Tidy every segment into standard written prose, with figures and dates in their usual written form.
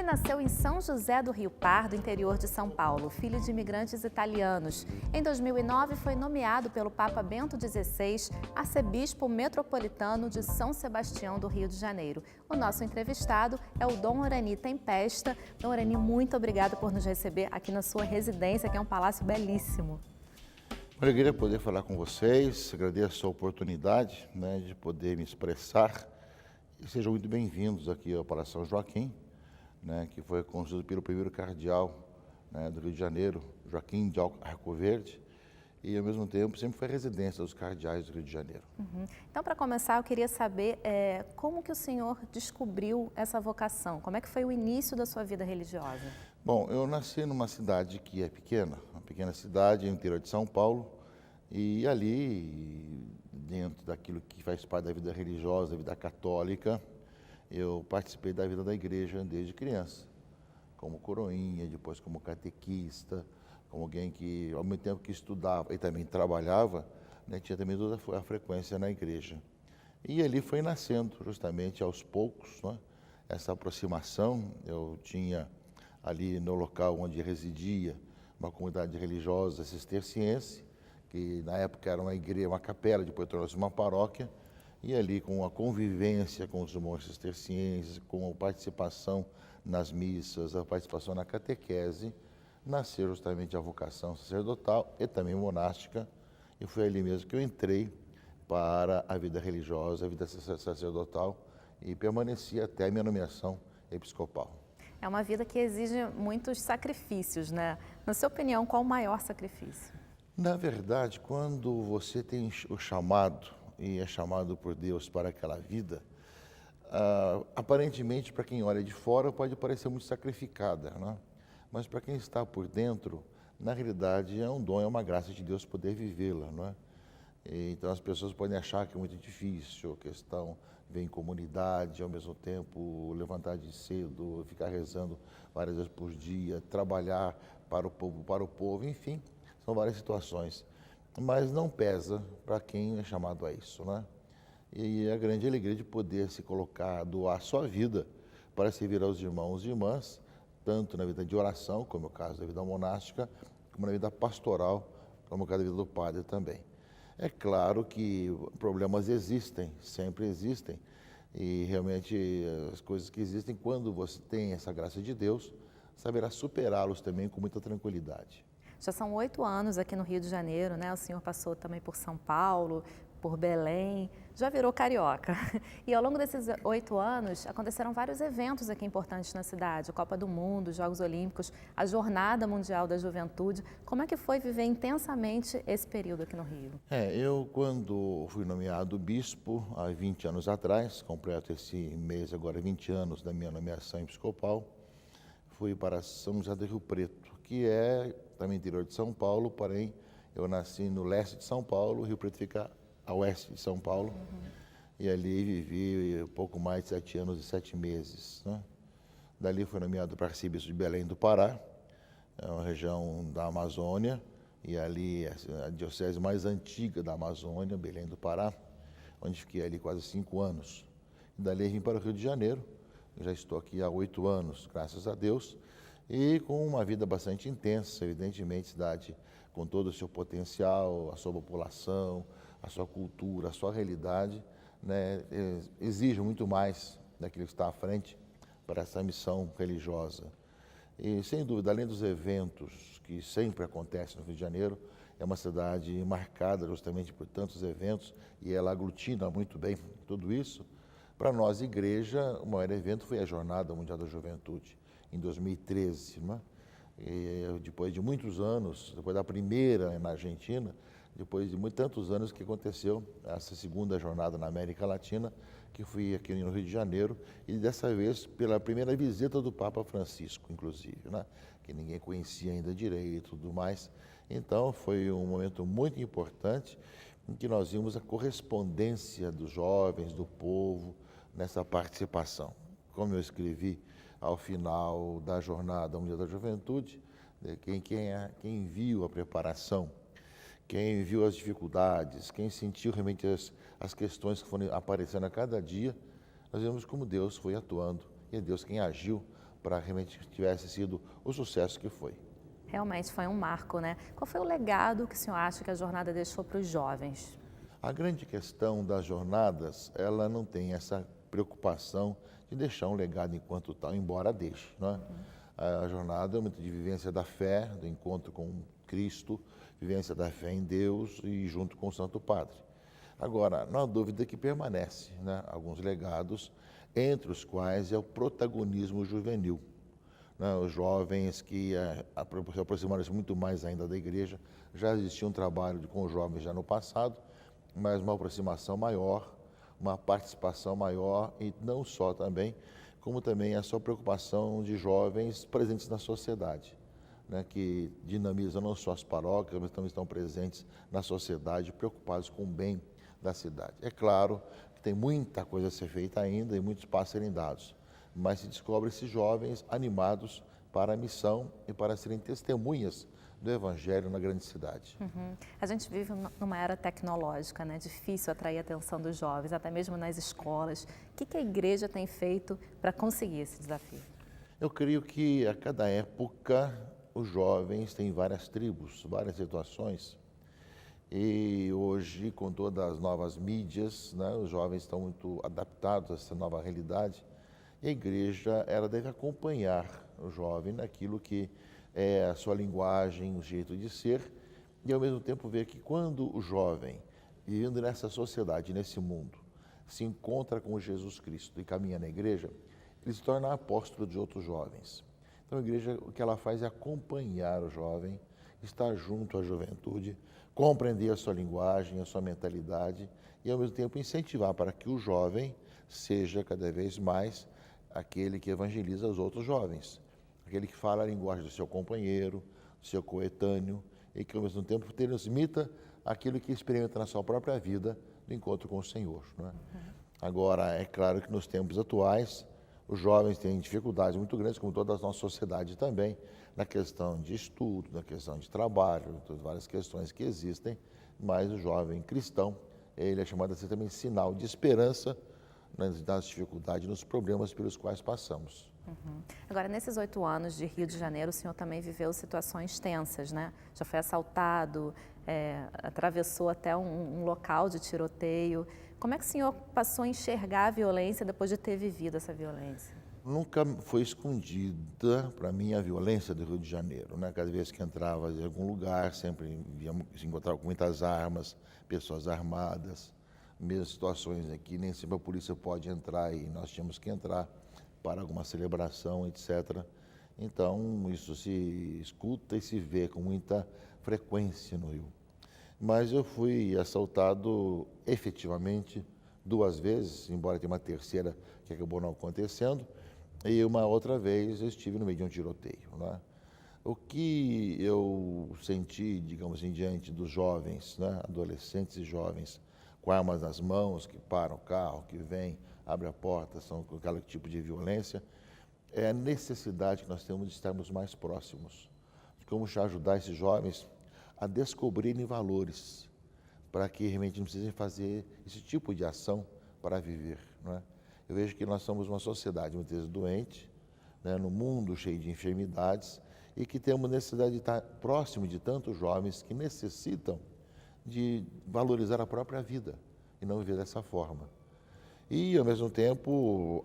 Ele nasceu em São José do Rio Pardo, interior de São Paulo, filho de imigrantes italianos. Em 2009, foi nomeado pelo Papa Bento XVI arcebispo metropolitano de São Sebastião do Rio de Janeiro. O nosso entrevistado é o Dom Orani Tempesta. Dom Orani, muito obrigada por nos receber aqui na sua residência, que é um palácio belíssimo. Uma alegria poder falar com vocês, agradeço a oportunidade de poder me expressar e sejam muito bem-vindos aqui ao Palácio São Joaquim, que foi construído pelo primeiro cardeal do Rio de Janeiro, Joaquim de Arcoverde, e ao mesmo tempo sempre foi residência dos cardeais do Rio de Janeiro. Então, para começar, eu queria saber como que o senhor descobriu essa vocação, como é que foi o início da sua vida religiosa? Bom, eu nasci numa cidade que é pequena, uma pequena cidade no interior de São Paulo, e ali, dentro daquilo que faz parte da vida religiosa, da vida católica, eu participei da vida da igreja desde criança, como coroinha, depois como catequista, como alguém que, ao mesmo tempo que estudava e também trabalhava, tinha também toda a frequência na igreja. E ali foi nascendo, justamente aos poucos, essa aproximação. Eu tinha ali no local onde residia uma comunidade religiosa cisterciense, que na época era uma igreja, uma capela, depois tornou-se uma paróquia, e ali com a convivência com os irmãos cistercienses, com a participação nas missas, a participação na catequese, nasceu justamente a vocação sacerdotal e também monástica, e foi ali mesmo que eu entrei para a vida religiosa, a vida sacerdotal, e permaneci até a minha nomeação episcopal. É uma vida que exige muitos sacrifícios, né? Na sua opinião, qual o maior sacrifício? Na verdade, quando você tem o chamado, e é chamado por Deus para aquela vida, aparentemente, para quem olha de fora, pode parecer muito sacrificada, mas para quem está por dentro, na realidade, é um dom, é uma graça de Deus poder vivê-la, Então, as pessoas podem achar que é muito difícil, a questão vem em comunidade, ao mesmo tempo levantar de cedo, ficar rezando várias vezes por dia, trabalhar para o povo, enfim, são várias situações. Mas não pesa para quem é chamado a isso, E a grande alegria de poder se colocar, doar a sua vida para servir aos irmãos e irmãs, tanto na vida de oração, como é o caso da vida monástica, como na vida pastoral, como é o caso da vida do padre também. É claro que problemas existem, sempre existem, e realmente as coisas que existem, quando você tem essa graça de Deus, saberá superá-los também com muita tranquilidade. Já são 8 anos aqui no Rio de Janeiro, O senhor passou também por São Paulo, por Belém, já virou carioca. E ao longo desses 8 anos, aconteceram vários eventos aqui importantes na cidade, a Copa do Mundo, os Jogos Olímpicos, a Jornada Mundial da Juventude. Como é que foi viver intensamente esse período aqui no Rio? Eu, quando fui nomeado bispo, há 20 anos atrás, completo esse mês agora 20 anos da minha nomeação episcopal, fui para São José do Rio Preto, que é também interior de São Paulo, porém eu nasci no leste de São Paulo, Rio Preto fica a oeste de São Paulo, e ali vivi pouco mais de 7 anos e 7 meses. Dali fui nomeado para arcebispo de Belém do Pará, é uma região da Amazônia, e ali é a diocese mais antiga da Amazônia, Belém do Pará, onde fiquei ali quase 5 anos. E dali vim para o Rio de Janeiro, eu já estou aqui há 8 anos, graças a Deus, e com uma vida bastante intensa, evidentemente, cidade com todo o seu potencial, a sua população, a sua cultura, a sua realidade, exige muito mais daquilo que está à frente para essa missão religiosa. E, sem dúvida, além dos eventos que sempre acontecem no Rio de Janeiro, é uma cidade marcada justamente por tantos eventos e ela aglutina muito bem tudo isso. Para nós, igreja, o maior evento foi a Jornada Mundial da Juventude, em 2013, E depois de muitos anos, depois da primeira na Argentina, depois de tantos anos que aconteceu essa segunda jornada na América Latina, que fui aqui no Rio de Janeiro, e dessa vez pela primeira visita do Papa Francisco, inclusive, que ninguém conhecia ainda direito e tudo mais. Então foi um momento muito importante em que nós vimos a correspondência dos jovens, do povo, nessa participação. Como eu escrevi ao final da Jornada Mundial da Juventude, quem viu a preparação, quem viu as dificuldades, quem sentiu realmente as questões que foram aparecendo a cada dia, nós vemos como Deus foi atuando, e é Deus quem agiu para realmente que tivesse sido o sucesso que foi. Realmente foi um marco, né? Qual foi o legado que o senhor acha que a jornada deixou para os jovens? A grande questão das jornadas, ela não tem essa preocupação de deixar um legado enquanto tal, embora deixe, não é? A jornada é muito de vivência da fé, do encontro com Cristo, vivência da fé em Deus e junto com o Santo Padre. Agora, não há dúvida que permanece, né, alguns legados, entre os quais é o protagonismo juvenil, né, os jovens que se aproximaram-se muito mais ainda da igreja. Já existia um trabalho com os jovens já no passado, mas uma aproximação maior, uma participação maior, e não só também, como também a sua preocupação de jovens presentes na sociedade, né, que dinamizam não só as paróquias, mas também estão presentes na sociedade, preocupados com o bem da cidade. É claro que tem muita coisa a ser feita ainda e muitos passos serem dados, mas se descobre esses jovens animados para a missão e para serem testemunhas do Evangelho na grande cidade. A gente vive numa era tecnológica, né? Difícil atrair a atenção dos jovens, até mesmo nas escolas. O que a igreja tem feito para conseguir esse desafio? Eu creio que a cada época os jovens têm várias tribos, várias situações. E hoje, com todas as novas mídias, né, os jovens estão muito adaptados a essa nova realidade. E a igreja, ela deve acompanhar o jovem naquilo que é a sua linguagem, o jeito de ser, e ao mesmo tempo ver que quando o jovem, vivendo nessa sociedade, nesse mundo, se encontra com Jesus Cristo e caminha na igreja, ele se torna apóstolo de outros jovens. Então a igreja, o que ela faz é acompanhar o jovem, estar junto à juventude, compreender a sua linguagem, a sua mentalidade e ao mesmo tempo incentivar para que o jovem seja cada vez mais aquele que evangeliza os outros jovens, aquele que fala a linguagem do seu companheiro, do seu coetâneo e que ao mesmo tempo transmita aquilo que experimenta na sua própria vida do encontro com o Senhor, não é? Agora, é claro que nos tempos atuais, os jovens têm dificuldades muito grandes, como toda a nossa sociedade também, na questão de estudo, na questão de trabalho, todas várias questões que existem, mas o jovem cristão, ele é chamado a ser também sinal de esperança nas dificuldades, nos problemas pelos quais passamos. Agora, nesses 8 anos de Rio de Janeiro, o senhor também viveu situações tensas, né? Já foi assaltado, atravessou até um local de tiroteio. Como é que o senhor passou a enxergar a violência depois de ter vivido essa violência? Nunca foi escondida para mim a violência do Rio de Janeiro, né? Cada vez que entrava em algum lugar, sempre se encontrava com muitas armas, pessoas armadas, mesmo situações aqui, nem sempre a polícia pode entrar e nós tínhamos que entrar para alguma celebração, etc. Então, isso se escuta e se vê com muita frequência no Rio. Mas eu fui assaltado efetivamente 2 vezes, embora tenha uma terceira que acabou não acontecendo, e uma outra vez eu estive no meio de um tiroteio, né? O que eu senti, digamos assim, diante dos jovens, né, adolescentes e jovens, com armas nas mãos, que param o carro, que vêm, abre a porta, são com aquele tipo de violência, é a necessidade que nós temos de estarmos mais próximos, de como ajudar esses jovens a descobrirem valores, para que realmente não precisem fazer esse tipo de ação para viver, não é? Eu vejo que nós somos uma sociedade muitas vezes doente, né, no mundo cheio de enfermidades, e que temos necessidade de estar próximo de tantos jovens que necessitam de valorizar a própria vida e não viver dessa forma. E, ao mesmo tempo,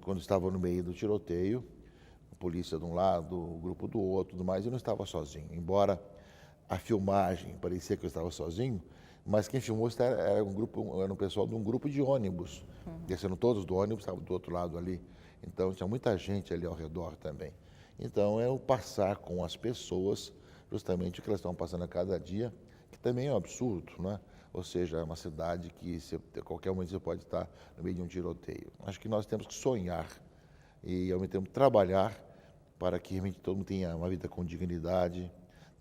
quando estava no meio do tiroteio, a polícia de um lado, o grupo do outro, tudo mais, eu não estava sozinho. Embora a filmagem parecia que eu estava sozinho, mas quem filmou era um pessoal de um grupo de ônibus, descendo todos do ônibus, estavam do outro lado ali. Então, tinha muita gente ali ao redor também. Então, é o passar com as pessoas, justamente o que elas estão passando a cada dia, que também é um absurdo, né? Ou seja, é uma cidade que a qualquer momento você pode estar no meio de um tiroteio. Acho que nós temos que sonhar e, ao mesmo tempo, trabalhar para que realmente todo mundo tenha uma vida com dignidade,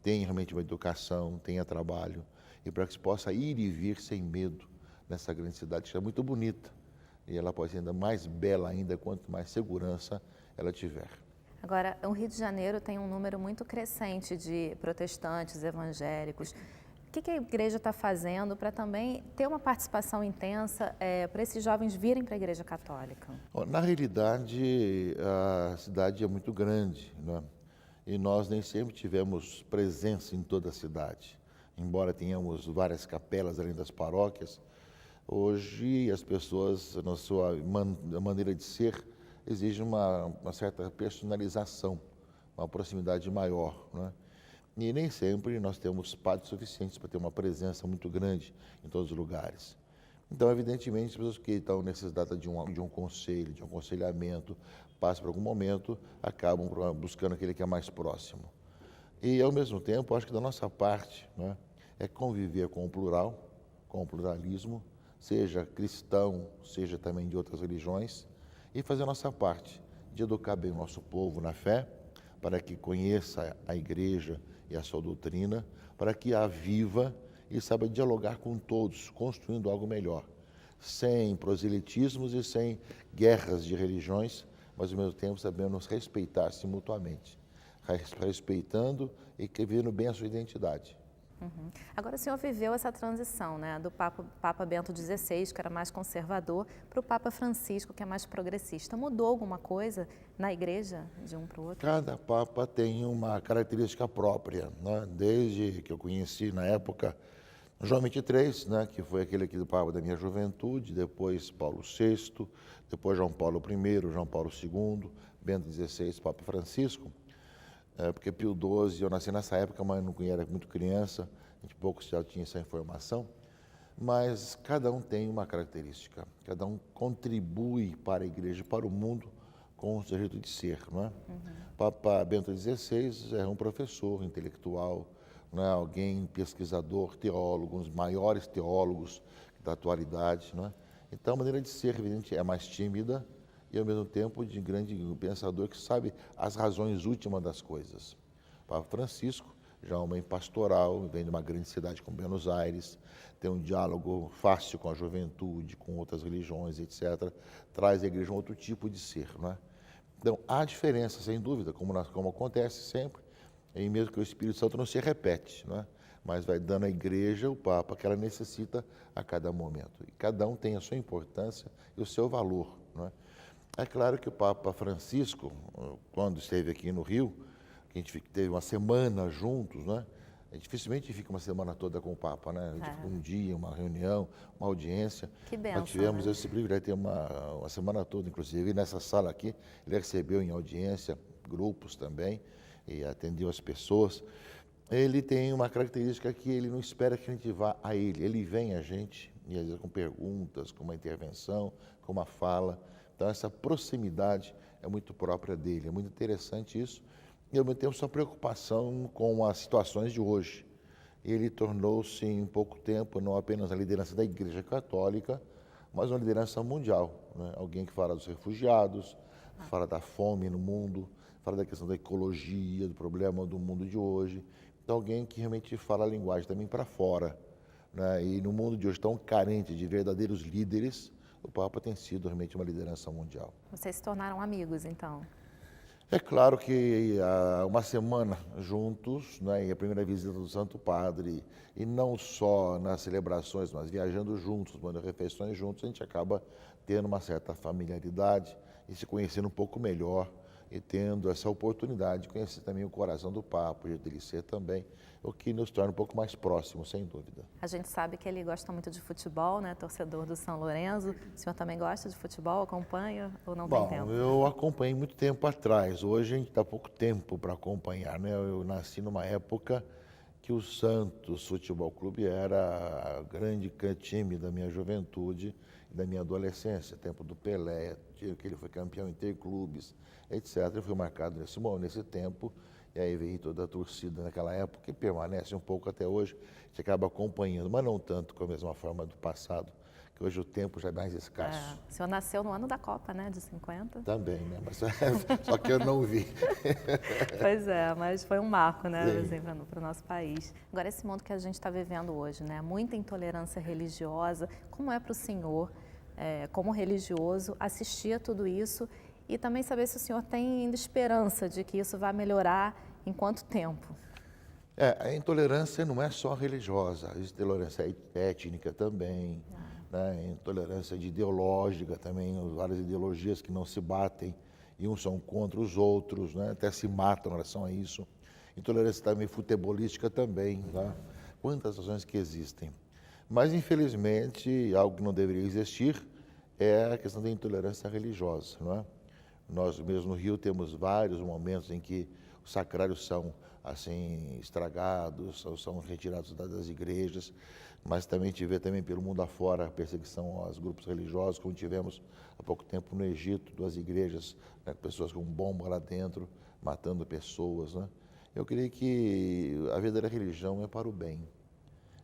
tenha realmente uma educação, tenha trabalho, e para que se possa ir e vir sem medo nessa grande cidade, que é muito bonita. E ela pode ser ainda mais bela ainda, quanto mais segurança ela tiver. Agora, o Rio de Janeiro tem um número muito crescente de protestantes evangélicos. O que a igreja está fazendo para também ter uma participação intensa para esses jovens virem para a Igreja Católica? Na realidade, a cidade é muito grande, né? E nós nem sempre tivemos presença em toda a cidade. Embora tenhamos várias capelas além das paróquias, hoje as pessoas, na sua maneira de ser, exigem uma certa personalização, uma proximidade maior, né? E nem sempre nós temos padres suficientes para ter uma presença muito grande em todos os lugares. Então, evidentemente, as pessoas que estão necessitadas de um conselho, de um aconselhamento, passam por algum momento, acabam buscando aquele que é mais próximo. E, ao mesmo tempo, acho que da nossa parte, né, é conviver com o plural, com o pluralismo, seja cristão, seja também de outras religiões, e fazer a nossa parte de educar bem o nosso povo na fé, para que conheça a igreja e a sua doutrina, para que a viva e saiba dialogar com todos, construindo algo melhor, sem proselitismos e sem guerras de religiões, mas ao mesmo tempo sabendo nos respeitar-se mutuamente, respeitando e vivendo bem a sua identidade. Uhum. Agora o senhor viveu essa transição, né, do Papa Bento XVI, que era mais conservador, para o Papa Francisco, que é mais progressista. Mudou alguma coisa na igreja de um para o outro? Cada Papa tem uma característica própria, né? Desde que eu conheci na época João XXIII, né, que foi aquele aqui do Papa da minha juventude, depois Paulo VI, depois João Paulo I, João Paulo II, Bento XVI, Papa Francisco. Porque Pio XII, eu nasci nessa época, mas não era muito criança, a gente pouco já tinha essa informação, mas cada um tem uma característica, cada um contribui para a igreja, para o mundo, com o seu jeito de ser, não é? Uhum. Papa Bento XVI é um professor intelectual, não é? Alguém pesquisador, teólogo, um dos maiores teólogos da atualidade, não é? Então a maneira de ser, evidente, é mais tímida, e ao mesmo tempo de grande pensador que sabe as razões últimas das coisas. O Papa Francisco, já é um homem pastoral, vem de uma grande cidade como Buenos Aires, tem um diálogo fácil com a juventude, com outras religiões, etc., traz à igreja um outro tipo de ser, não é? Então, há diferença, sem dúvida, como acontece sempre, e mesmo que o Espírito Santo não se repete, não é? Mas vai dando à igreja, o Papa, que ela necessita a cada momento. E cada um tem a sua importância e o seu valor, não é? É claro que o Papa Francisco, quando esteve aqui no Rio, que a gente teve uma semana juntos, né? Dificilmente fica uma semana toda com o Papa, né? A gente fica um dia, uma reunião, uma audiência. Que bênção, nós tivemos né? esse privilégio de ter uma semana toda, inclusive. E nessa sala aqui, ele recebeu em audiência grupos também e atendeu as pessoas. Ele tem uma característica que ele não espera que a gente vá a ele. Ele vem a gente, e às vezes com perguntas, com uma intervenção, com uma fala. Então, essa proximidade é muito própria dele, é muito interessante isso. E, ao mesmo tempo, sua preocupação com as situações de hoje. Ele tornou-se, em pouco tempo, não apenas a liderança da Igreja Católica, mas uma liderança mundial, né? Alguém que fala dos refugiados, fala da fome no mundo, fala da questão da ecologia, do problema do mundo de hoje. Então, alguém que realmente fala a linguagem também para fora, né? E no mundo de hoje tão carente de verdadeiros líderes, o Papa tem sido realmente uma liderança mundial. Vocês se tornaram amigos, então? É claro que há uma semana juntos, né, e a primeira visita do Santo Padre, e não só nas celebrações, mas viajando juntos, tomando refeições juntos, a gente acaba tendo uma certa familiaridade e se conhecendo um pouco melhor e tendo essa oportunidade de conhecer também o coração do Papa, o jeito dele ser também, o que nos torna um pouco mais próximos, sem dúvida. A gente sabe que ele gosta muito de futebol, né? Torcedor do São Lourenço. O senhor também gosta de futebol? Acompanha ou não tem tempo? Bom, eu acompanhei muito tempo atrás. Hoje a gente dá pouco tempo para acompanhar, né? Eu nasci numa época que o Santos Futebol Clube era o grande time da minha juventude e da minha adolescência, tempo do Pelé, que ele foi campeão interclubes, etc. Eu fui marcado nesse tempo. E aí veio toda a torcida naquela época, que permanece um pouco até hoje, a gente acaba acompanhando, mas não tanto com a mesma forma do passado, que hoje o tempo já é mais escasso. O senhor nasceu no ano da Copa, né, de 50? Também, né? Mas, só que eu não vi. Pois é, mas foi um marco, né, assim, para o nosso país. Agora, esse mundo que a gente está vivendo hoje, né, muita intolerância religiosa, como é para o senhor, como religioso, assistir a tudo isso e também saber se o senhor tem ainda esperança de que isso vai melhorar em quanto tempo? A intolerância não é só religiosa, existe intolerância étnica também, né? Intolerância ideológica também, várias ideologias que não se batem e uns são contra os outros, né? Até se matam em relação a isso. Intolerância também futebolística também, tá? Quantas ações que existem. Mas, infelizmente, algo que não deveria existir é a questão da intolerância religiosa, não é? Nós mesmo no Rio temos vários momentos em que os sacrários são assim estragados, são retirados das igrejas, mas também vê também pelo mundo afora a perseguição aos grupos religiosos, como tivemos há pouco tempo no Egito, duas igrejas, né, pessoas com bomba lá dentro, matando pessoas, né? Eu creio que a verdadeira religião é para o bem,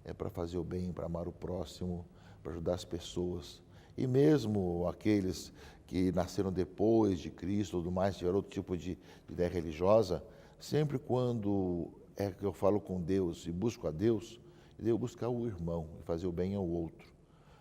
é para fazer o bem, para amar o próximo, para ajudar as pessoas. E mesmo aqueles que nasceram depois de Cristo, tudo mais, tiveram outro tipo de ideia religiosa, sempre quando é que eu falo com Deus e busco a Deus, eu devo buscar o irmão e fazer o bem ao outro.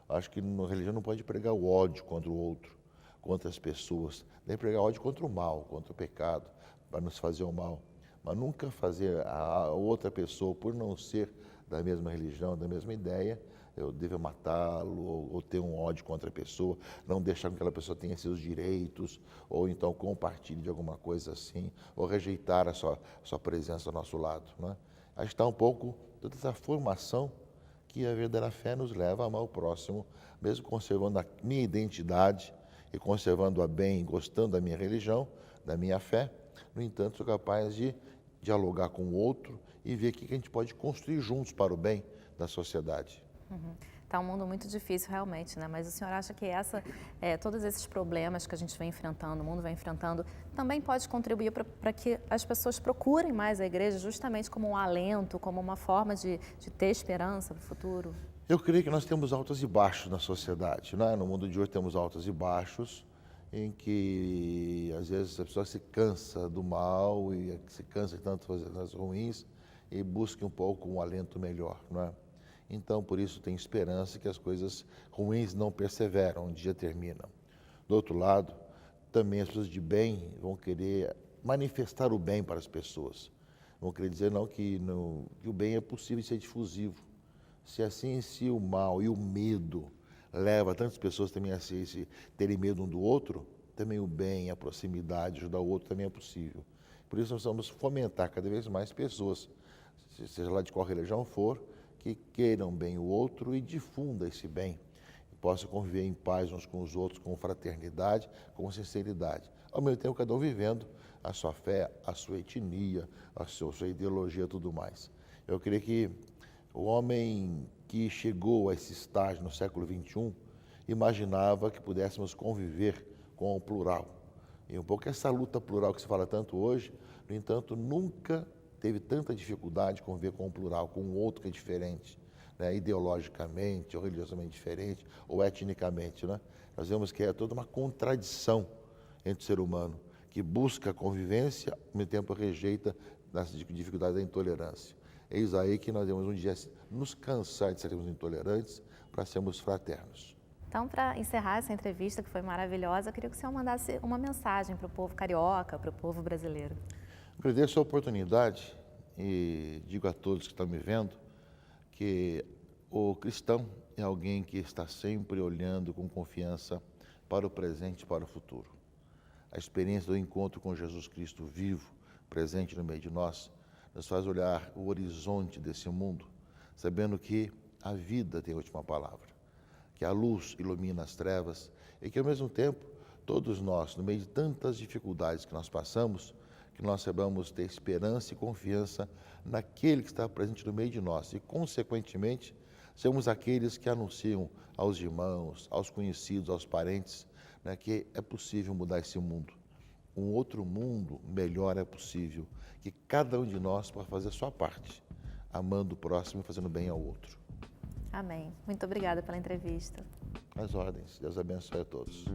Acho que na religião não pode pregar o ódio contra o outro, contra as pessoas. Deve pregar ódio contra o mal, contra o pecado, para nos fazer o mal. Mas nunca fazer a outra pessoa, por não ser da mesma religião, da mesma ideia, eu devo matá-lo ou ter um ódio contra a pessoa, não deixar que aquela pessoa tenha seus direitos, ou então compartilhe de alguma coisa assim, ou rejeitar a sua presença ao nosso lado, né? Acho que está um pouco toda essa formação que a verdadeira fé nos leva a amar o próximo, mesmo conservando a minha identidade e conservando-a bem, gostando da minha religião, da minha fé. No entanto, sou capaz de dialogar com o outro e ver o que a gente pode construir juntos para o bem da sociedade. Está um mundo muito difícil realmente, né? Mas o senhor acha que todos esses problemas que a gente vem enfrentando, o mundo vem enfrentando, também pode contribuir para que as pessoas procurem mais a igreja justamente como um alento, como uma forma de ter esperança para o futuro? Eu creio que nós temos altos e baixos na sociedade, né? No mundo de hoje temos altos e baixos, em que às vezes a pessoa se cansa do mal e se cansa de tanto fazer coisas ruins e busca um pouco um alento melhor, não é? Então, por isso, tenho esperança que as coisas ruins não perseveram, um dia terminam. Do outro lado, também as pessoas de bem vão querer manifestar o bem para as pessoas. Vão querer dizer que o bem é possível ser difusivo. Se assim, se o mal e o medo leva tantas pessoas também a terem medo um do outro, também o bem, a proximidade, ajudar o outro também é possível. Por isso, nós vamos fomentar cada vez mais pessoas, seja lá de qual religião for, que queiram bem o outro e difunda esse bem, e possa conviver em paz uns com os outros, com fraternidade, com sinceridade. Ao mesmo tempo, cada um vivendo a sua fé, a sua etnia, a sua ideologia e tudo mais. Eu creio que o homem que chegou a esse estágio no século XXI imaginava que pudéssemos conviver com o plural. E um pouco essa luta plural que se fala tanto hoje, no entanto, nunca teve tanta dificuldade de conviver com o plural, com o outro que é diferente, né? Ideologicamente, ou religiosamente diferente, ou etnicamente, né? Nós vemos que é toda uma contradição entre o ser humano, que busca a convivência, ao mesmo tempo rejeita as dificuldades da intolerância. Eis aí que nós devemos um dia nos cansar de sermos intolerantes para sermos fraternos. Então, para encerrar essa entrevista, que foi maravilhosa, eu queria que o senhor mandasse uma mensagem para o povo carioca, para o povo brasileiro. Agradeço a oportunidade e digo a todos que estão me vendo que o cristão é alguém que está sempre olhando com confiança para o presente e para o futuro. A experiência do encontro com Jesus Cristo vivo, presente no meio de nós, nos faz olhar o horizonte desse mundo, sabendo que a vida tem a última palavra, que a luz ilumina as trevas e que, ao mesmo tempo, todos nós, no meio de tantas dificuldades que nós passamos, que nós saibamos ter esperança e confiança naquele que está presente no meio de nós e, consequentemente, sermos aqueles que anunciam aos irmãos, aos conhecidos, aos parentes, né, que é possível mudar esse mundo. Um outro mundo melhor é possível, que cada um de nós possa fazer a sua parte, amando o próximo e fazendo bem ao outro. Amém. Muito obrigada pela entrevista. As ordens. Deus abençoe a todos.